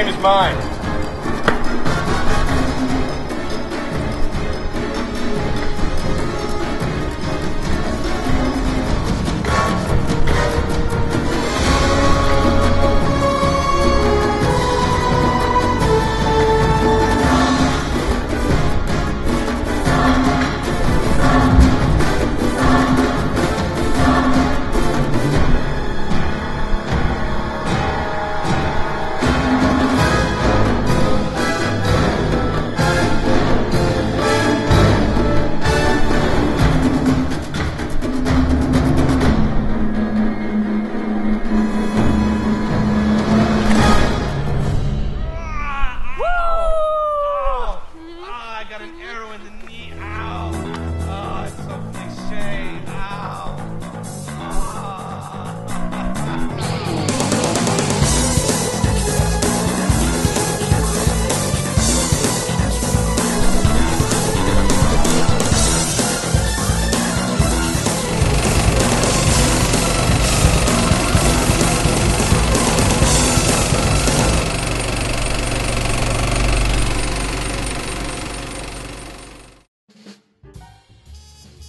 game is mine.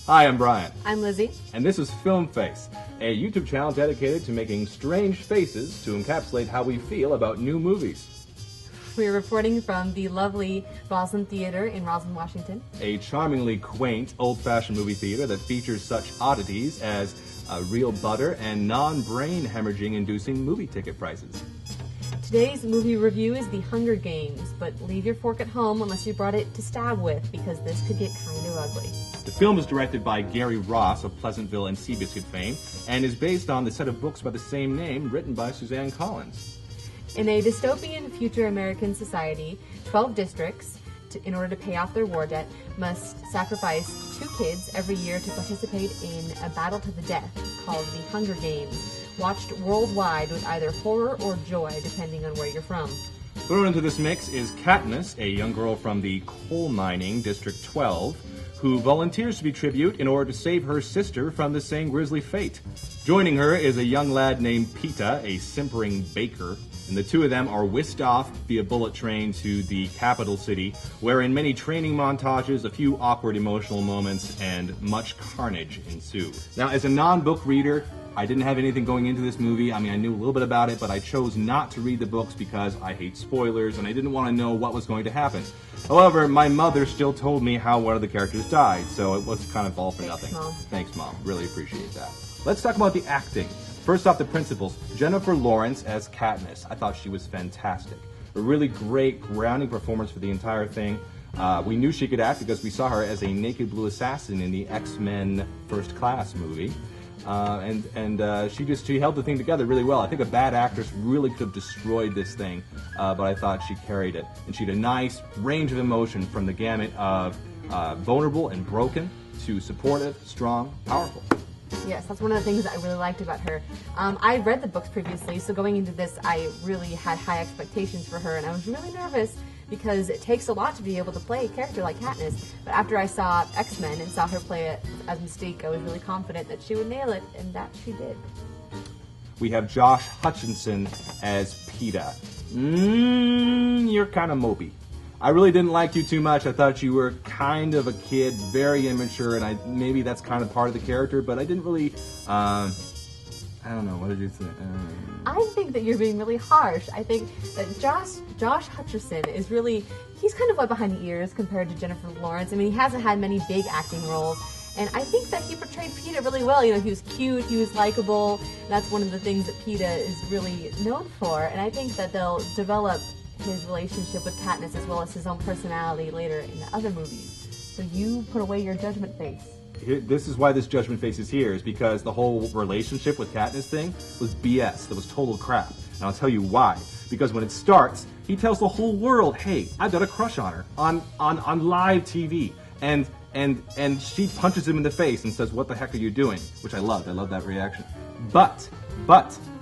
Hi, I'm Brian. I'm Lizzie. And this is Film Face, a YouTube channel dedicated to making strange faces to encapsulate how we feel about new movies. We're reporting from the lovely Roslyn Theater in Roslyn, Washington. A charmingly quaint, old-fashioned movie theater that features such oddities as real butter and non-brain hemorrhaging-inducing movie ticket prices. Today's movie review is The Hunger Games, but leave your fork at home unless you brought it to stab with, because this could get kind of ugly. The film is directed by Gary Ross of Pleasantville and Seabiscuit fame, and is based on the set of books by the same name written by Suzanne Collins. In a dystopian future American society, 12 districts, in order to pay off their war debt, must sacrifice 2 kids every year to participate in a battle to the death called The Hunger Games, watched worldwide with either horror or joy, depending on where you're from. Thrown into this mix is Katniss, a young girl from the coal mining District 12, who volunteers to be tribute in order to save her sister from the same grisly fate. Joining her is a young lad named Pita, a simpering baker, and the two of them are whisked off via bullet train to the capital city, where in many training montages, a few awkward emotional moments, and much carnage ensue. Now, as a non-book reader, I didn't have anything going into this movie. I mean, I knew a little bit about it, but I chose not to read the books because I hate spoilers and I didn't want to know what was going to happen. However, my mother still told me how one of the characters died, so it was kind of all for nothing. Mom. Thanks, Mom. Really appreciate that. Let's talk about the acting. First off, the principals. Jennifer Lawrence as Katniss. I thought she was fantastic. A really great grounding performance for the entire thing. We knew she could act because we saw her as a naked blue assassin in the X-Men First Class movie. She held the thing together really well. I think a bad actress really could have destroyed this thing, but I thought she carried it. And she had a nice range of emotion from the gamut of vulnerable and broken to supportive, strong, powerful. Yes, that's one of the things that I really liked about her. I read the books previously, so going into this, I really had high expectations for her, and I was really nervous because it takes a lot to be able to play a character like Katniss. But after I saw X-Men and saw her play it as Mystique, I was really confident that she would nail it, and that she did. We have Josh Hutcherson as Pita. You're kind of mopey. I really didn't like you too much. I thought you were kind of a kid, very immature, and maybe that's kind of part of the character, but I didn't really, I don't know, what did you think? I think that you're being really harsh. I think that Josh Hutcherson is really, he's kind of wet behind the ears compared to Jennifer Lawrence. I mean, he hasn't had many big acting roles, and I think that he portrayed Pita really well. You know, he was cute, he was likable, and that's one of the things that Pita is really known for, and I think that they'll develop his relationship with Katniss as well as his own personality later in the other movies. So you put away your judgment face. This is why this judgment face is here, is because the whole relationship with Katniss thing was BS. That was total crap. And I'll tell you why. Because when it starts, he tells the whole world, hey, I've got a crush on her on live TV. And she punches him in the face and says, what the heck are you doing? Which I loved. I love that reaction. But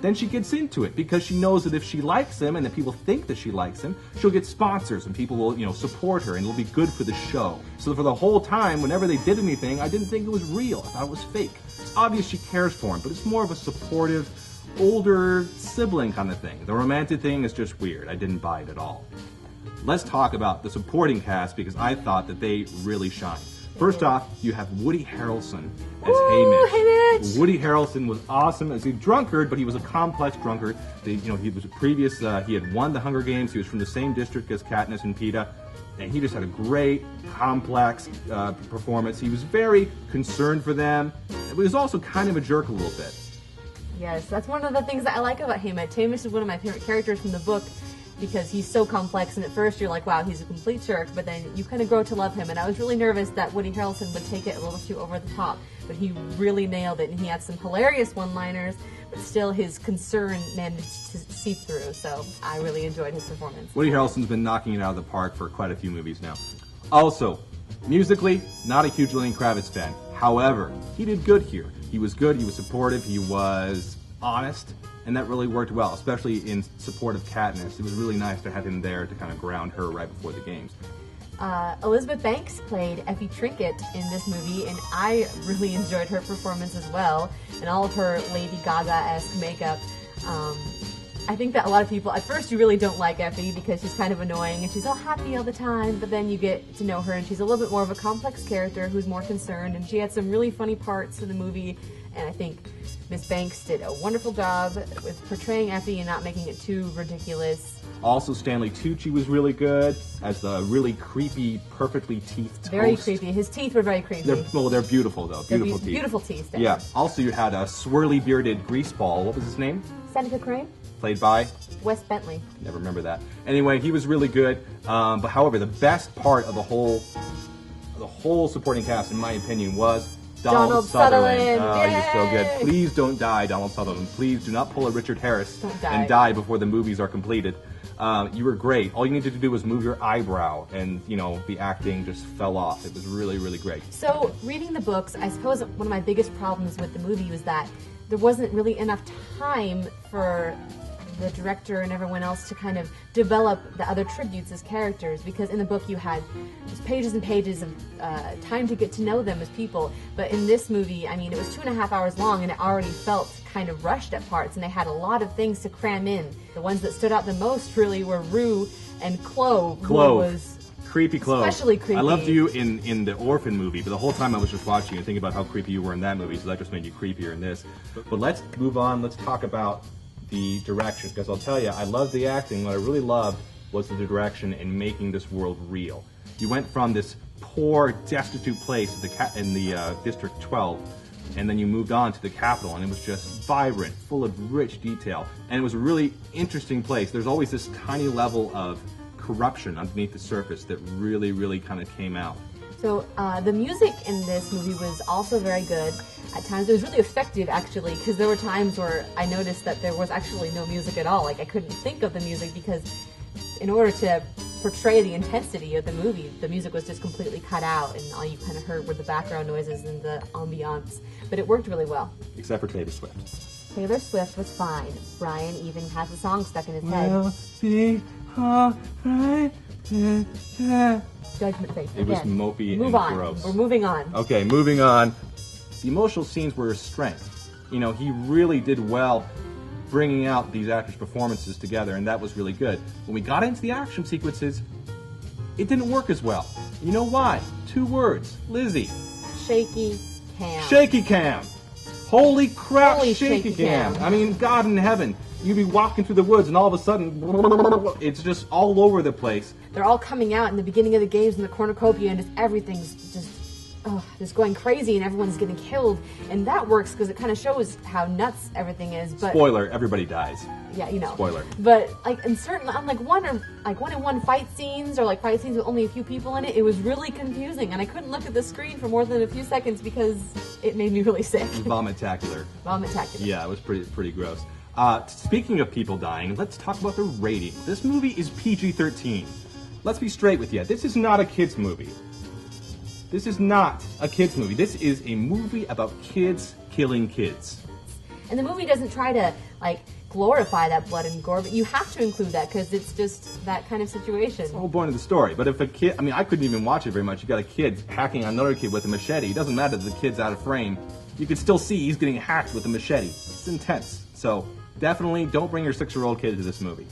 then she gets into it because she knows that if she likes him and that people think that she likes him, she'll get sponsors and people will, support her and it'll be good for the show. So for the whole time, whenever they did anything, I didn't think it was real. I thought it was fake. It's obvious she cares for him, but it's more of a supportive, older sibling kind of thing. The romantic thing is just weird. I didn't buy it at all. Let's talk about the supporting cast because I thought that they really shine. First off, you have Woody Harrelson as Haymitch. Woody Harrelson was awesome as a drunkard, but he was a complex drunkard. He was a previous. He had won the Hunger Games. He was from the same district as Katniss and Peeta, and he just had a great, complex performance. He was very concerned for them. He was also kind of a jerk a little bit. Yes, that's one of the things that I like about Haymitch. Haymitch is one of my favorite characters from the book, because he's so complex, and at first you're like, wow, he's a complete jerk, but then you kind of grow to love him, and I was really nervous that Woody Harrelson would take it a little too over the top, but he really nailed it, and he had some hilarious one-liners, but still his concern managed to see through, so I really enjoyed his performance. Woody Harrelson's been knocking it out of the park for quite a few movies now. Also, musically, not a huge Lenny Kravitz fan. However, he did good here. He was good, he was supportive, he was honest, and that really worked well, especially in support of Katniss. It was really nice to have him there to kind of ground her right before the games. Elizabeth Banks played Effie Trinket in this movie, and I really enjoyed her performance as well, and all of her Lady Gaga-esque makeup. I think that a lot of people, at first you really don't like Effie because she's kind of annoying and she's all happy all the time, but then you get to know her and she's a little bit more of a complex character who's more concerned, and she had some really funny parts in the movie, and I think Miss Banks did a wonderful job with portraying Effie and not making it too ridiculous. Also, Stanley Tucci was really good as the really creepy, perfectly teethed Very host. creepy. His teeth were very creepy. They're beautiful, though. Beautiful teeth. Beautiful teeth. There. Yeah. Also, you had a swirly bearded greaseball. What was his name? Seneca Crane? Played by? Wes Bentley. Never remember that. Anyway, he was really good. But however, the best part of the whole supporting cast, in my opinion, was Donald Sutherland. Oh, you're so good. Please don't die, Donald Sutherland. Please do not pull a Richard Harris and die before the movies are completed. You were great. All you needed to do was move your eyebrow, and the acting just fell off. It was really, really great. So, reading the books, I suppose one of my biggest problems with the movie was that there wasn't really enough time for the director and everyone else to kind of develop the other tributes as characters, because in the book you had just pages and pages of time to get to know them as people, but in this movie, I mean, it was 2.5 hours long and it already felt kind of rushed at parts, and they had a lot of things to cram in. The ones that stood out the most really were Rue and Clove. Creepy Clove. Especially creepy. I loved you in the Orphan movie, but the whole time I was just watching and thinking about how creepy you were in that movie, so that just made you creepier in this. But let's move on. Let's talk about the direction, because I'll tell you, I love the acting. What I really loved was the direction in making this world real. You went from this poor, destitute place in the District 12, and then you moved on to the capital, and it was just vibrant, full of rich detail, and it was a really interesting place. There's always this tiny level of corruption underneath the surface that really, really kind of came out. So the music in this movie was also very good. At times it was really effective, actually, because there were times where I noticed that there was actually no music at all. Like, I couldn't think of the music because in order to portray the intensity of the movie, the music was just completely cut out, and all you kind of heard were the background noises and the ambiance. But it worked really well. Except for Taylor Swift. Taylor Swift was fine. Brian even has the song stuck in his head. Will be alright. Judgment Face. It was mopey and gross. We're moving on. Okay, moving on. The emotional scenes were his strength. He really did well bringing out these actors' performances together, and that was really good. When we got into the action sequences, it didn't work as well. You know why? 2 words. Lizzie. Shaky cam. Shaky cam. Holy crap, Holy shaky cam. cam. I mean, God in heaven. You'd be walking through the woods and all of a sudden, it's just all over the place. They're all coming out in the beginning of the games in the cornucopia, and everything's just going crazy, and everyone's getting killed. And that works because it kind of shows how nuts everything is. But spoiler, everybody dies. Yeah, Spoiler. But like in certain, on like one-on-one fight scenes, or like fight scenes with only a few people in it, it was really confusing, and I couldn't look at the screen for more than a few seconds because it made me really sick. Vomitacular. Vomitacular. Yeah, it was pretty gross. Speaking of people dying, let's talk about the rating. This movie is PG-13. Let's be straight with you. This is not a kids movie. This is not a kids movie. This is a movie about kids killing kids. And the movie doesn't try to glorify that blood and gore, but you have to include that because it's just that kind of situation. It's the whole point of the story. But if a kid, I couldn't even watch it very much. You got a kid hacking another kid with a machete. It doesn't matter that the kid's out of frame. You can still see he's getting hacked with a machete. It's intense. So definitely don't bring your 6-year-old kid to this movie.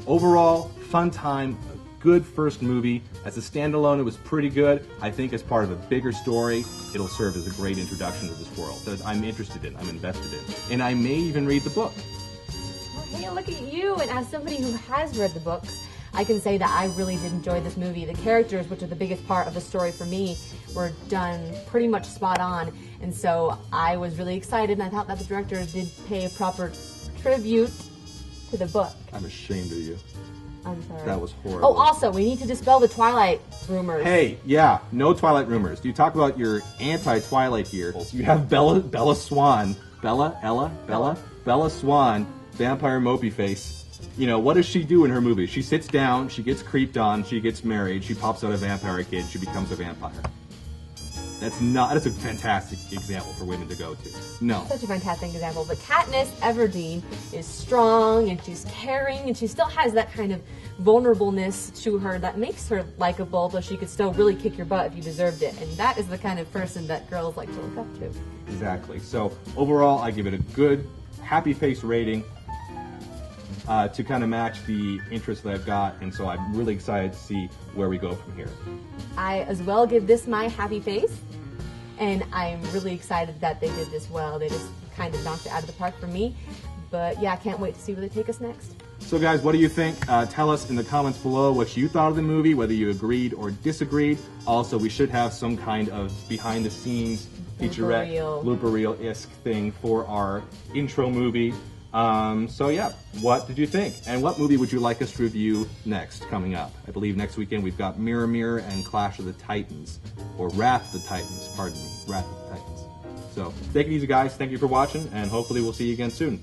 Overall, fun time, a good first movie. As a standalone, it was pretty good. I think as part of a bigger story, it'll serve as a great introduction to this world that I'm interested in, I'm invested in. And I may even read the book. Oh, hey, look at you. And as somebody who has read the books, I can say that I really did enjoy this movie. The characters, which are the biggest part of the story for me, were done pretty much spot on. And so I was really excited, and I thought that the director did pay a proper tribute to the book. I'm ashamed of you. I'm sorry. That was horrible. Oh, also, we need to dispel the Twilight rumors. Hey, yeah, no Twilight rumors. You talk about your anti-Twilight here. You have Bella Swan, Bella Swan, vampire mopey face. You know, what does she do in her movie? She sits down, she gets creeped on, she gets married, she pops out a vampire kid, she becomes a vampire. That's a fantastic example for women to go to. No. Such a fantastic example. But Katniss Everdeen is strong, and she's caring, and she still has that kind of vulnerableness to her that makes her likable, though she could still really kick your butt if you deserved it. And that is the kind of person that girls like to look up to. Exactly. So overall, I give it a good, happy face rating to kind of match the interest that I've got. And so I'm really excited to see where we go from here. I as well give this my happy face. And I'm really excited that they did this well. They just kind of knocked it out of the park for me. But yeah, I can't wait to see where they take us next. So guys, what do you think? Tell us in the comments below what you thought of the movie, whether you agreed or disagreed. Also, we should have some kind of behind-the-scenes featurette, blooper reel-esque thing for our intro movie. So yeah, what did you think? And what movie would you like us to review next, coming up? I believe next weekend we've got Mirror Mirror and Clash of the Titans. Or Wrath of the Titans, pardon me. Wrath of the Titans. So, take it easy guys, thank you for watching, and hopefully we'll see you again soon.